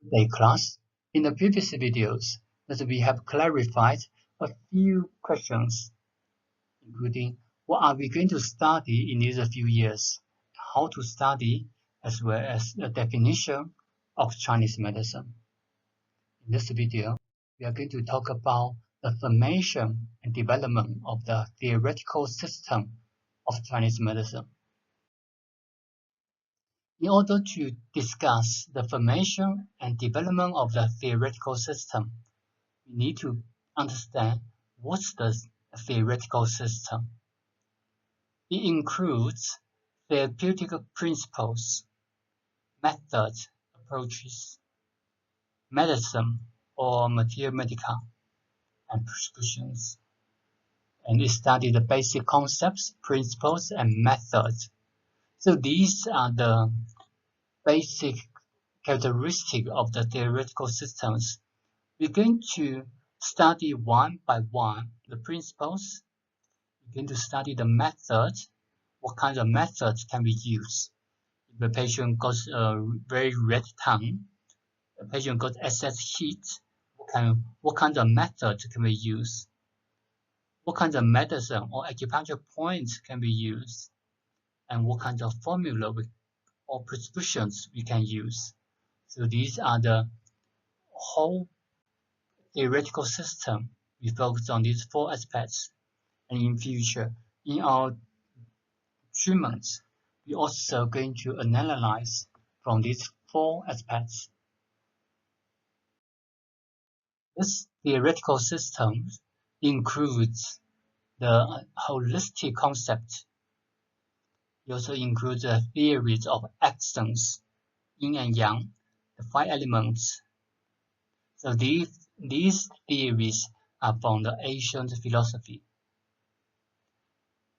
Today class, in the previous videos, that we have clarified a few questions, including what are we going to study in these few years, how to study, as well as the definition of Chinese medicine. In this video, we are going to talk about the formation and development of the theoretical system of Chinese medicine. In order to discuss the formation and development of the theoretical system, we need to understand what's the theoretical system. It includes therapeutic principles, methods, approaches, medicine or materia medica, and prescriptions. And it studies the basic concepts, principles, and methods. So these are the basic characteristics of the theoretical systems. We're going to study one by one the principles. We're going to study the method. What kind of methods can we use? If the patient got a very red tongue, the patient got excess heat, what kind of method can we use? What kind of medicine or acupuncture points can we use? And what kind of formula or prescriptions we can use? So these are the whole theoretical system. We focus on these four aspects. And in future, in our treatments, we also going to analyze from these four aspects. This theoretical system includes the holistic concept. It also includes the theories of actions, yin and yang, the five elements. So these theories are from the ancient philosophy.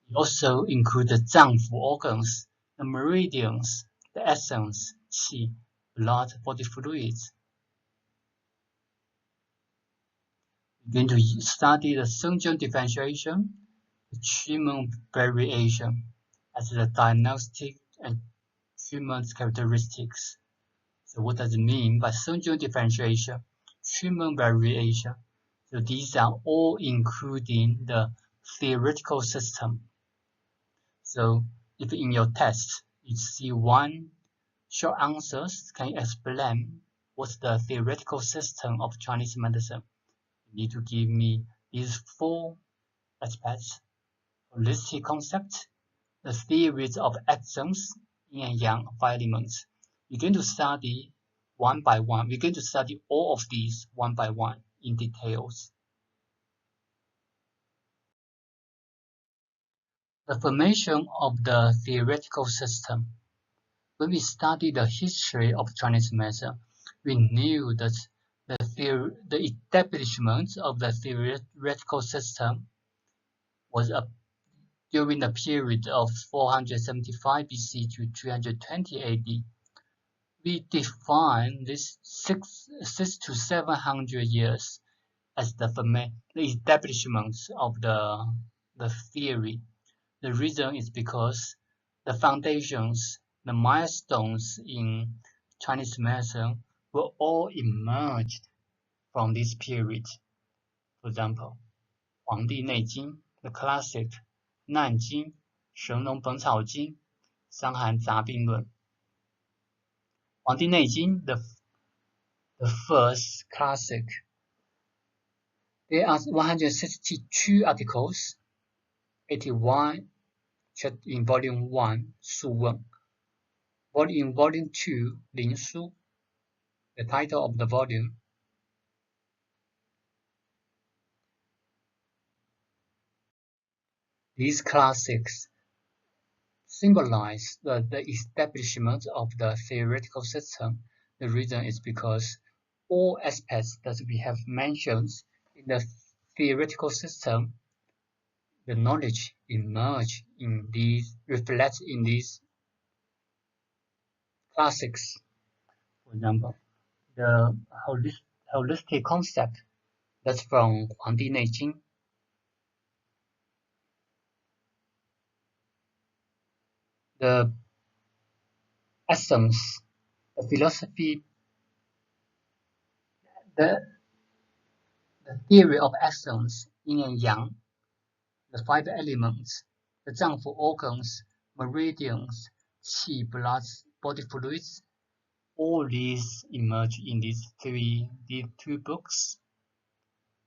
It also includes the Zangfu organs, the meridians, the essence, qi, blood, body fluids. We're going to study the Shengzheng differentiation, the treatment variation, as the diagnostic and treatment characteristics. So what does it mean by Shengzheng differentiation, treatment variation? So these are all including the theoretical system. So if in your test you see one short answers, can you explain what's the theoretical system of Chinese medicine? You need to give me these four aspects: holistic concept, the theories of actions, yin and yang, five elements. We're going to study one by one. We're going to study all of these one by one in details. The formation of the theoretical system. When we study the history of Chinese medicine, we knew that the establishment of the theoretical system was during the period of 475 BC to 320 AD. We define this 600 to 700 years as the establishment of the theory. The reason is because the foundations, the milestones in Chinese medicine were all emerged from this period. For example, 黄帝内经, the classic, 难经, 神农本草经, 伤寒杂病论. 黄帝内经, the first classic. There are 162 articles, 81 in volume 1, 素问, in volume 2, 灵书, the title of the volume. These classics symbolize the establishment of the theoretical system. The reason is because all aspects that we have mentioned in the theoretical system, the knowledge emerge in these, reflects in these classics. For example, the holistic concept, that's from 黄帝内经. The essence, the philosophy The, the theory of excellence, yin and yang, the five elements, the Zhangfu organs, meridians, qi, blood, body fluids, all these emerge in these two books.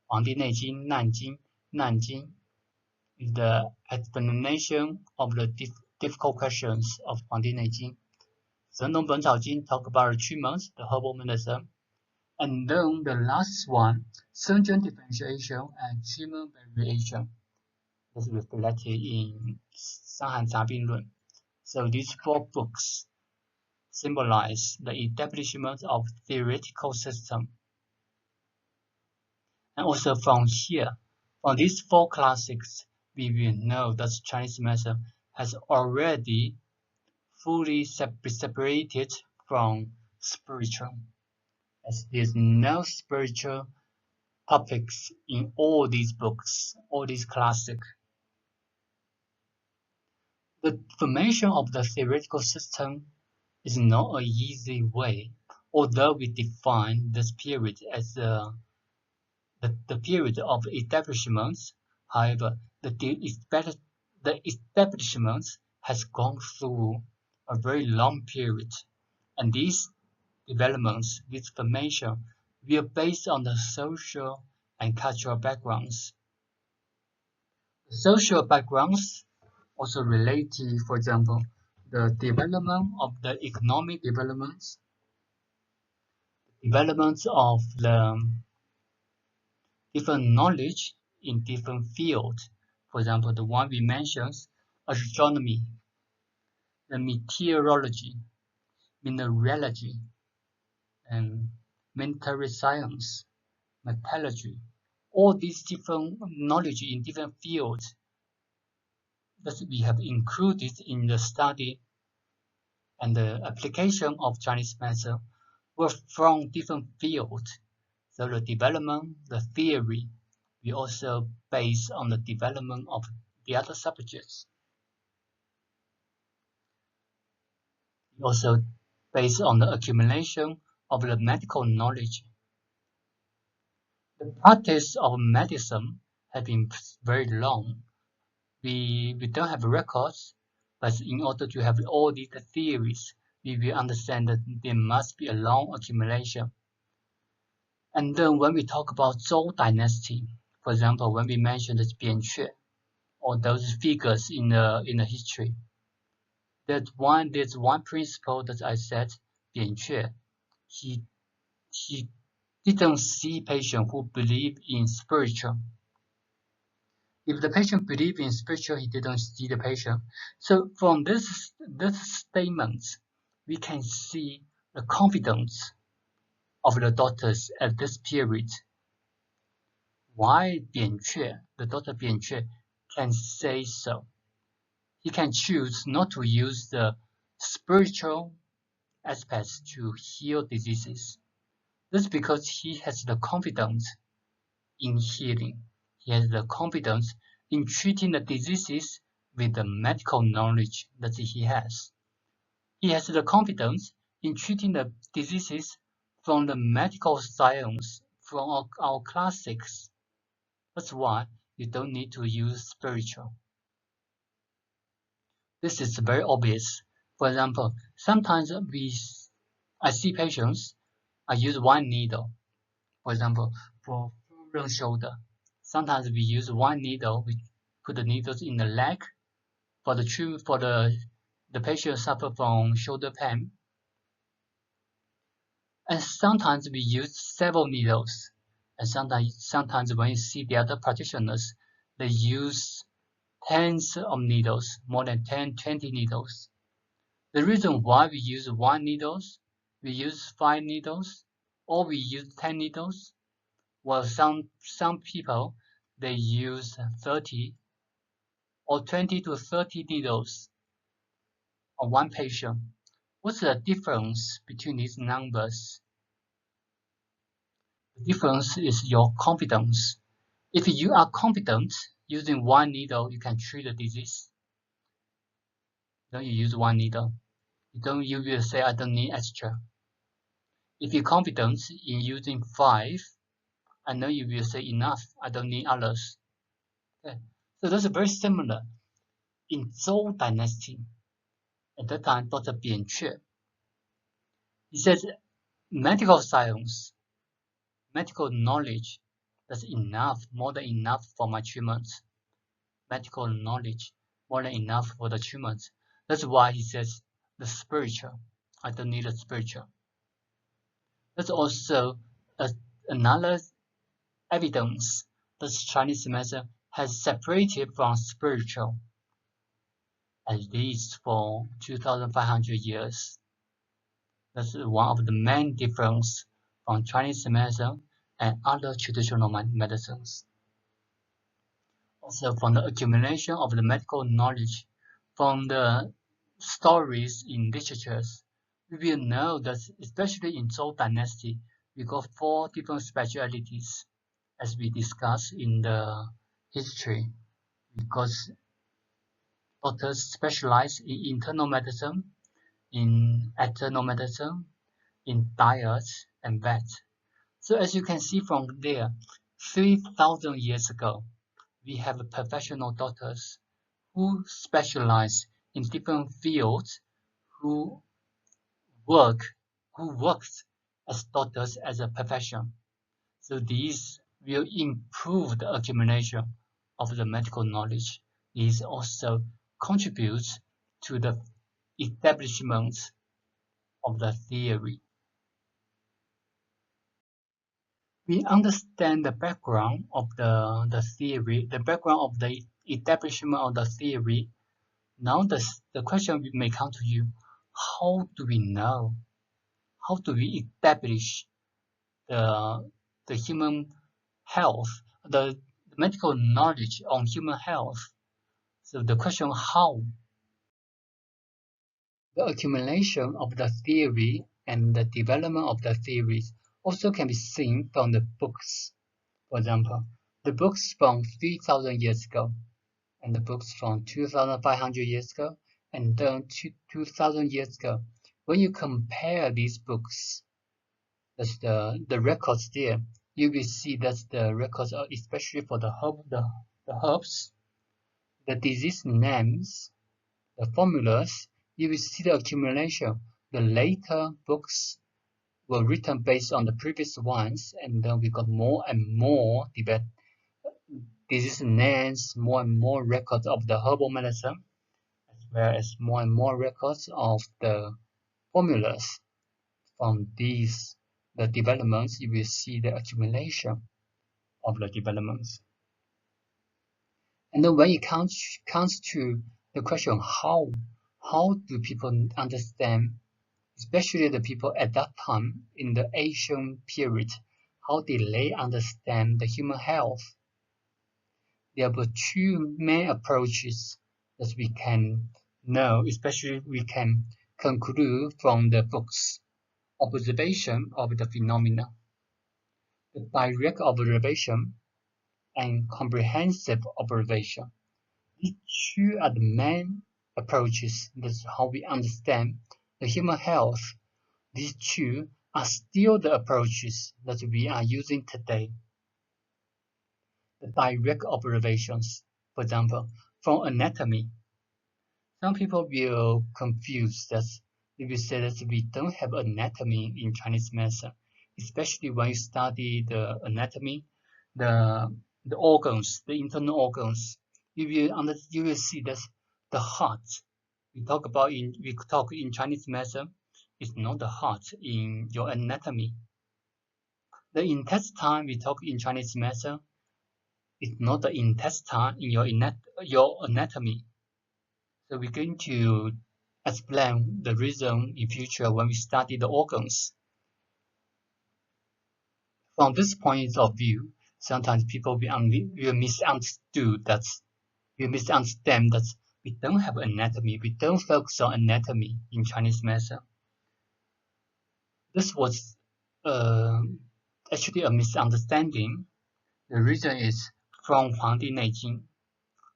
黄帝内经、难经 is the explanation of the difficult questions of 黄帝内经. 神农本草经 talk about the treatments, the herbal medicine. And then the last one, symptom differentiation and treatment variation, is reflected in 伤寒杂病论. So these four books symbolize the establishment of theoretical system. And also from here, from these four classics, we will know that Chinese medicine has already fully separated from spiritual, as there's no spiritual topics in all these books, all these classics. The formation of the theoretical system is not an easy way, although we define this period as the period of establishments. However, the establishment has gone through a very long period, and these developments, this formation, were based on the social and cultural backgrounds. The social backgrounds also relate to, for example, the development of the economic developments, developments of the different knowledge in different fields. For example, the one we mentioned, astronomy, the meteorology, mineralogy, and military science, metallurgy, all these different knowledge in different fields that we have included in the study and the application of Chinese medicine were from different fields. So the development, the theory, we also based on the development of the other subjects. We also based on the accumulation of the medical knowledge. The practice of medicine has been very long. We don't have records, but in order to have all these theories, we will understand that there must be a long accumulation. And then when we talk about Zhou dynasty, for example, when we mention the Bianque, or those figures in the history, there's one principle that I said, Bianque, he didn't see patient who believe in spiritual. If the patient believe in spiritual, he didn't see the patient. So from this statement, we can see the confidence of the doctors at this period. Why Bianque, the doctor Bianque, can say so? He can choose not to use the spiritual aspects to heal diseases. That's because he has the confidence in healing. He has the confidence in treating the diseases with the medical knowledge that he has. He has the confidence in treating the diseases from the medical science, from our classics. That's why you don't need to use spiritual. This is very obvious. For example, sometimes I see patients, I use one needle. For example, for frozen shoulder, sometimes we use one needle. We put the needles in the leg for the patient suffer from shoulder pain. And sometimes we use several needles. And sometimes when you see the other practitioners, they use tens of needles, more than 10, 20 needles. The reason why we use one needles, we use 5 needles, or we use 10 needles, while some people, they use 30 or 20 to 30 needles on one patient. What's the difference between these numbers? The difference is your confidence. If you are confident using one needle, you can treat the disease. Then you use one needle. You will say, I don't need extra. If you're confident in using 5, I know you will say enough, I don't need others. Okay. So those are very similar. In Zhou dynasty, at that time, Dr. Bian Que, he says medical science, medical knowledge, that's enough, more than enough for my treatments. Medical knowledge, more than enough for the treatments. That's why he says the spiritual, I don't need a spiritual. That's also another evidence that Chinese medicine has separated from spiritual, at least for 2,500 years. That's one of the main differences from Chinese medicine and other traditional medicines. Also, from the accumulation of the medical knowledge, from the stories in literatures, we will know that especially in Zhou dynasty, we got 4 different specialities, as we discussed in the history, because doctors specialize in internal medicine, in external medicine, in diet and vet. So as you can see from there, 3,000 years ago, we have professional doctors who specialize in different fields, who worked as doctors as a profession. So these will improve the accumulation of the medical knowledge. These also contributes to the establishment of the theory. We understand the background of the theory, the background of the establishment of the theory. Now the question may come to you, how do we know? How do we establish the human health, the medical knowledge on human health? So the question how? The accumulation of the theory and the development of the theories also can be seen from the books. For example, the books from 3,000 years ago, and the books from 2,500 years ago, and then 2,000 years ago. When you compare these books, that's the records there, you will see that the records are especially for the herbs, the disease names, the formulas, you will see the accumulation. The later books were written based on the previous ones, and then we got more and more disease names, more and more records of the herbal medicine, as well as more and more records of the formulas. From the developments, you will see the accumulation of the developments. And then when it comes to the question how do people understand, especially the people at that time in the Asian period, how did they understand the human health? There were 2 main approaches that we can know, especially we can conclude from the books. Observation of the phenomena, the direct observation, and comprehensive observation. These 2 are the main approaches. That's how we understand the human health. These 2 are still the approaches that we are using today. The direct observations, for example, from anatomy. Some people will confuse that if you say that we don't have anatomy in Chinese medicine, especially when you study the anatomy, the organs, the internal organs, you will see that the heart we talk in Chinese medicine is not the heart in your anatomy. The intestine we talk in Chinese medicine is not the intestine in your anatomy. So we're going to explain the reason in future when we study the organs. From this point of view, sometimes people will misunderstand that we don't have anatomy, we don't focus on anatomy in Chinese medicine. This was actually a misunderstanding. The reason is from Huangdi Neijing,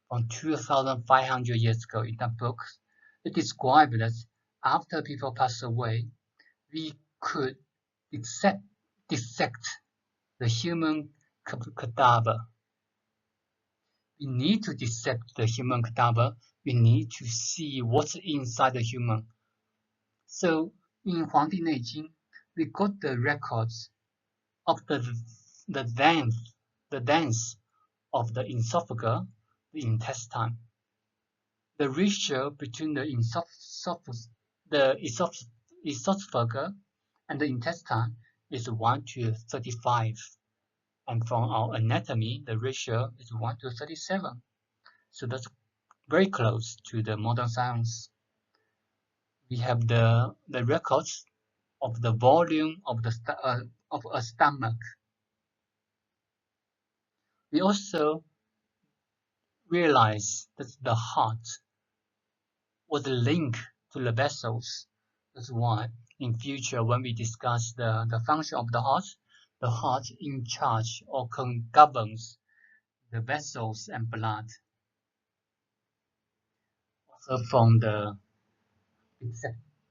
from 2,500 years ago in that book, it described that after people pass away, we could dissect the human cadaver. We need to dissect the human cadaver. We need to see what's inside the human. So in 黄帝内经, we got the records of the dance of the esophagus, the intestine. The ratio between the esophagus and the intestine is 1:35, and from our anatomy, the ratio is 1:37. So that's very close to the modern science. We have the records of the volume of a stomach. We also realize that the heart was linked to the vessels. That's why in future when we discuss the function of the heart in charge or governs the vessels and blood. Also from the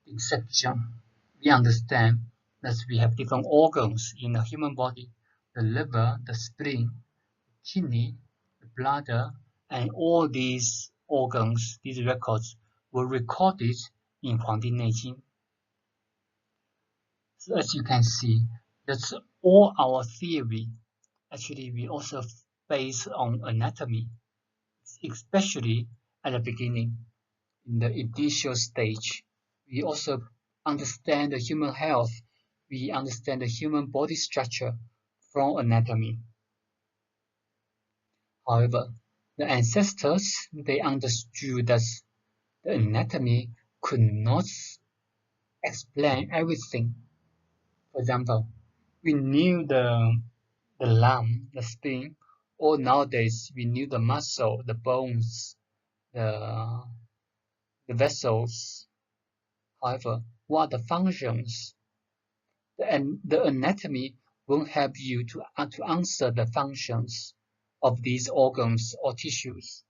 dissection, we understand that we have different organs in the human body: the liver, the spleen, the kidney, the bladder, and all these organs, these records, were recorded in 黄帝内经. So as you can see, that's all our theory. Actually, we also based on anatomy, especially at the beginning, in the initial stage. We also understand the human health. We understand the human body structure from anatomy. However, the ancestors, they understood that the anatomy could not explain everything. For example, we knew the lung, the spine, or nowadays we knew the muscle, the bones, the vessels. However, what are the functions? The anatomy won't help you to answer the functions of these organs or tissues.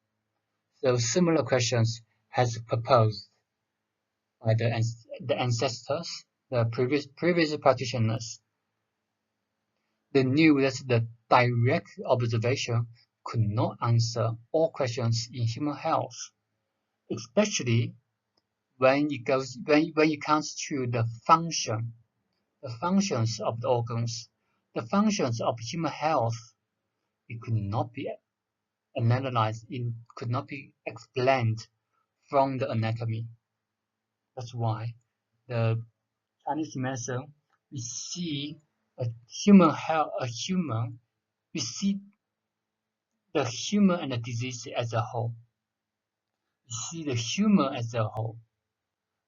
So similar questions has proposed by the ancestors, the previous practitioners. They knew that the direct observation could not answer all questions in human health, especially when it comes to the functions of the organs, the functions of human health. It could not be analyzed, it could not be explained from the anatomy. That's why the Chinese medicine, we see we see the human and the disease as a whole. We see the human as a whole.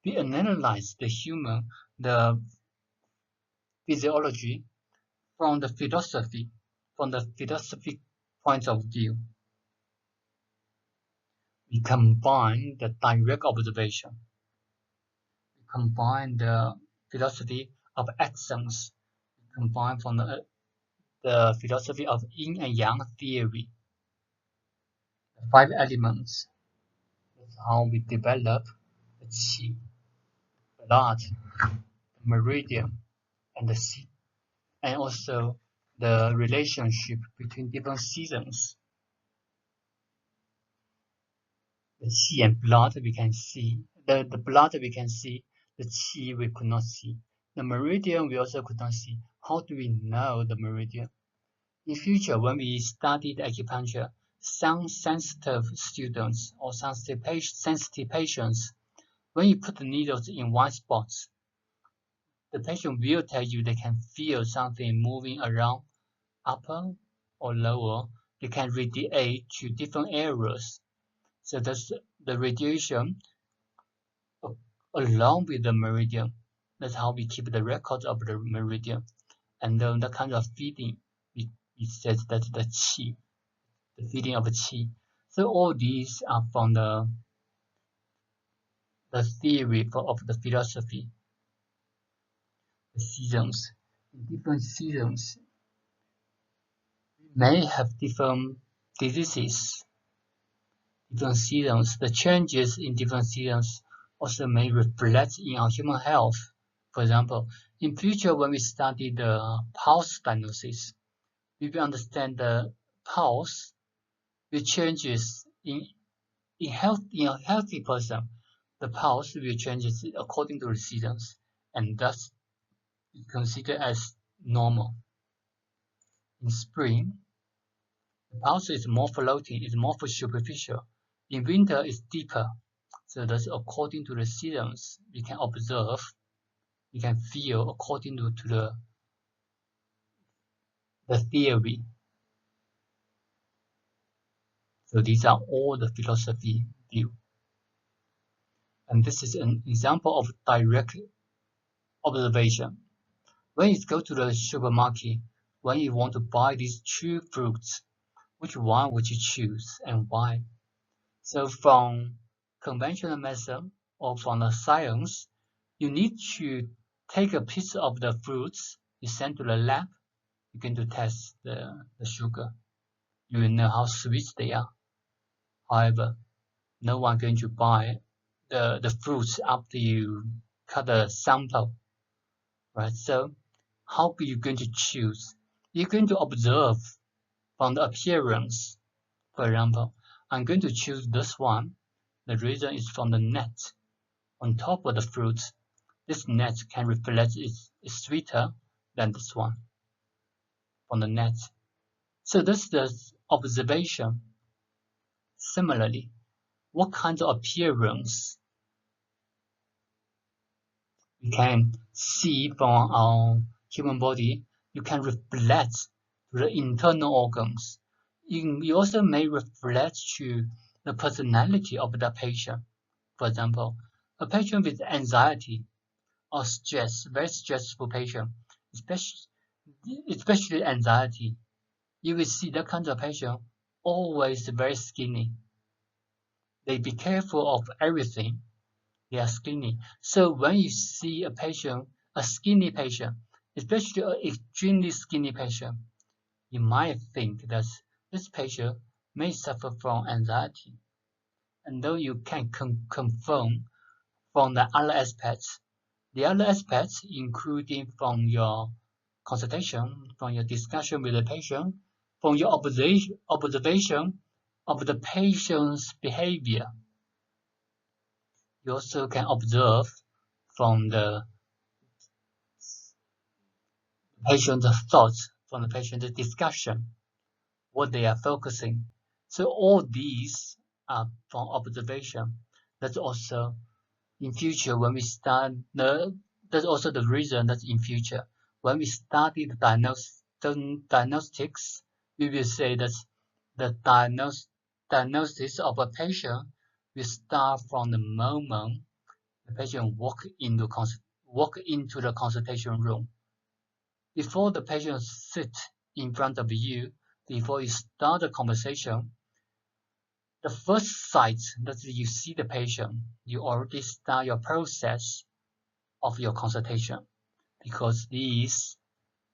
We analyze the human, the physiology from the philosophic point of view. We combine the direct observation. We combine the philosophy of actions. We combine from the philosophy of yin and yang theory. The 5 elements. That's how we develop the qi, blood, the meridian, and the qi, and also the relationship between different seasons. The qi and blood we can see. The blood we can see. The qi we could not see. The meridian we also could not see. How do we know the meridian? In future, when we study the acupuncture, some sensitive students or sensitive patients, when you put the needles in one spot, the patient will tell you they can feel something moving around upper or lower. They can radiate to different areas. So that's the radiation along with the meridian. That's how we keep the record of the meridian. And then the kind of feeding, we said that the qi, the feeding of the qi. So all these are from the theory of the philosophy. The seasons. In different seasons, we may have different diseases. Different seasons, the changes in different seasons also may reflect in our human health. For example, in future when we study the pulse diagnosis, we will understand the pulse will changes in a healthy person. The pulse will changes according to the seasons, and thus considered as normal. In spring, the pulse is more floating, is more superficial. In winter, it's deeper. So that's according to the seasons, we can observe, we can feel according to the theory. So these are all the philosophy view. And this is an example of direct observation. When you go to the supermarket, when you want to buy these two fruits, which one would you choose and why? So from conventional medicine or from the science, you need to take a piece of the fruits, you send to the lab, you're going to test the sugar. You will know how sweet they are. However, no one going to buy the fruits after you cut the sample, right? So how are you going to choose? You're going to observe from the appearance. For example, I'm going to choose this one. The reason is from the net on top of the fruit. This net can reflect is sweeter than this one from the net. So this is the observation. Similarly, what kind of appearance we can see from our human body, you can reflect to the internal organs. You also may reflect to the personality of the patient. For example, a patient with anxiety or stress, very stressful patient, especially anxiety, you will see that kind of patient always very skinny. They be careful of everything. They are skinny. So when you see a patient, a skinny patient, especially an extremely skinny patient, you might think that this patient may suffer from anxiety. And though you can confirm from the other aspects, including from your consultation, from your discussion with the patient, from your observation of the patient's behavior. You also can observe from the patient's thoughts, from the patient's discussion, what they are focusing. So all these are from observation. That's also in future when we start that's also the reason that in future when we study the diagnostics, we will say that the diagnosis of a patient will start from the moment the patient walk into the consultation room. Before the patient sits in front of you, before you start the conversation, the first sight that you see the patient, you already start your process of your consultation, because these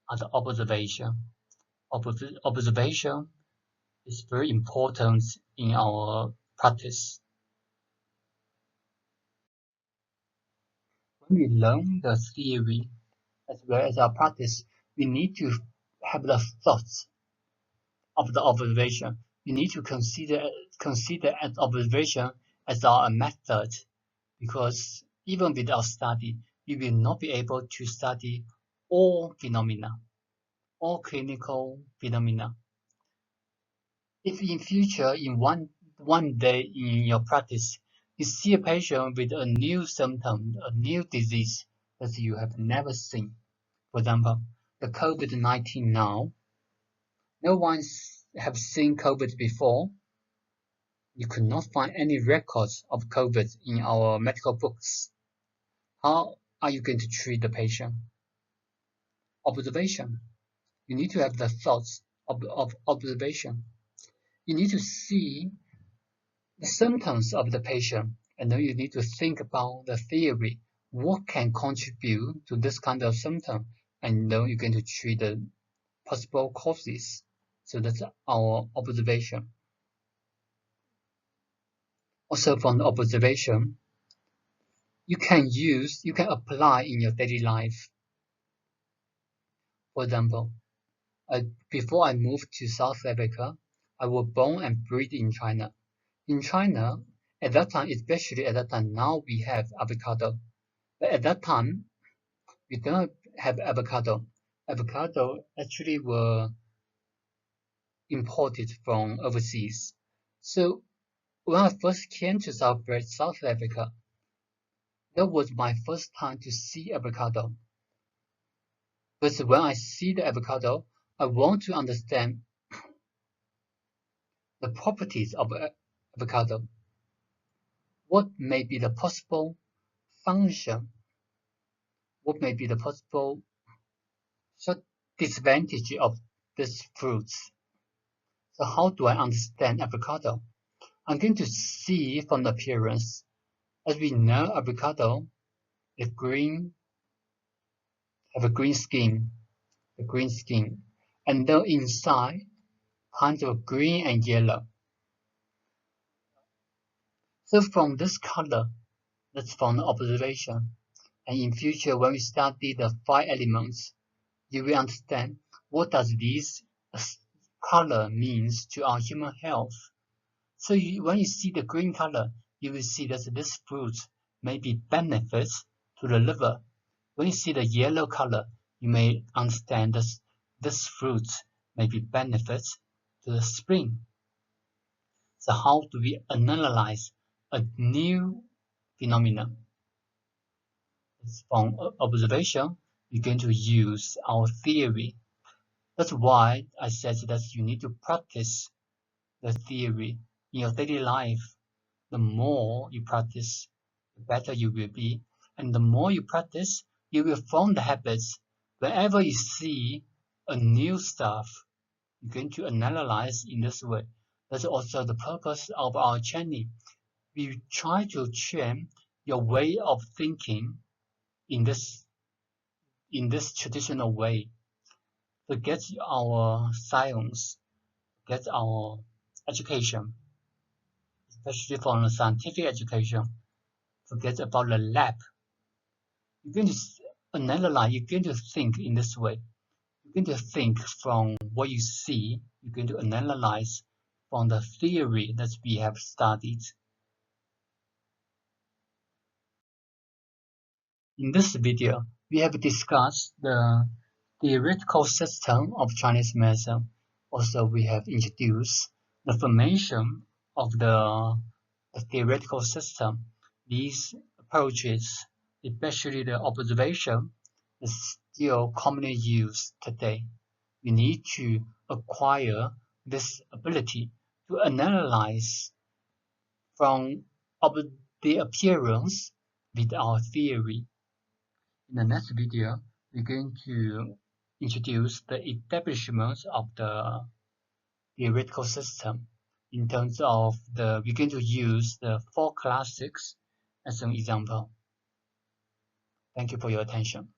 are the observation. Observation is very important in our practice. When we learn the theory as well as our practice, we need to have the thoughts of the observation. We need to consider as observation as our method, because even without study, we will not be able to study all phenomena, all clinical phenomena. If in future, in one day in your practice, you see a patient with a new symptom, a new disease that you have never seen, for example, the COVID-19 now, no one have seen COVID before. You could not find any records of COVID in our medical books. How are you going to treat the patient? Observation. You need to have the thoughts of observation. You need to see the symptoms of the patient, and then you need to think about the theory. What can contribute to this kind of symptom? And then you're going to treat the possible causes. So that's our observation. Also from the observation, you can apply in your daily life. For example, before I moved to South Africa, I was born and bred in China. In China, at that time, especially at that time, now we have avocado. But at that time, we don't have avocado. Avocado actually were imported from overseas. So when I first came to South Africa, that was my first time to see avocado. But when I see the avocado, I want to understand the properties of avocado. What may be the possible function? What may be the possible disadvantage of these fruits? So how do I understand avocado? I'm going to see from the appearance. As we know, avocado is green, have a green skin, and the inside kind of green and yellow. So from this color, that's from the observation. And in future, when we study the 5 elements, you will understand what does this color means to our human health. So when you see the green color, you will see that this fruit may be benefits to the liver. When you see the yellow color, you may understand that this fruit may be benefits to the spleen. So how do we analyze a new phenomenon? From observation, we're going to use our theory. That's why I said that you need to practice the theory in your daily life. The more you practice, the better you will be. And the more you practice, you will form the habits. Whenever you see a new stuff, you're going to analyze in this way. That's also the purpose of our training. We try to train your way of thinking in this traditional way. Forget our science, forget our education, especially from the scientific education. Forget about the lab. You're going to analyze, you're going to think in this way. You're going to think from what you see, you're going to analyze from the theory that we have studied. In this video, we have discussed the theoretical system of Chinese medicine. Also, we have introduced the formation of the theoretical system. These approaches, especially the observation, is still commonly used today. We need to acquire this ability to analyze from the appearance with our theory. In the next video, we're going to introduce the establishment of the theoretical system in terms of we're going to use the 4 classics as an example. Thank you for your attention.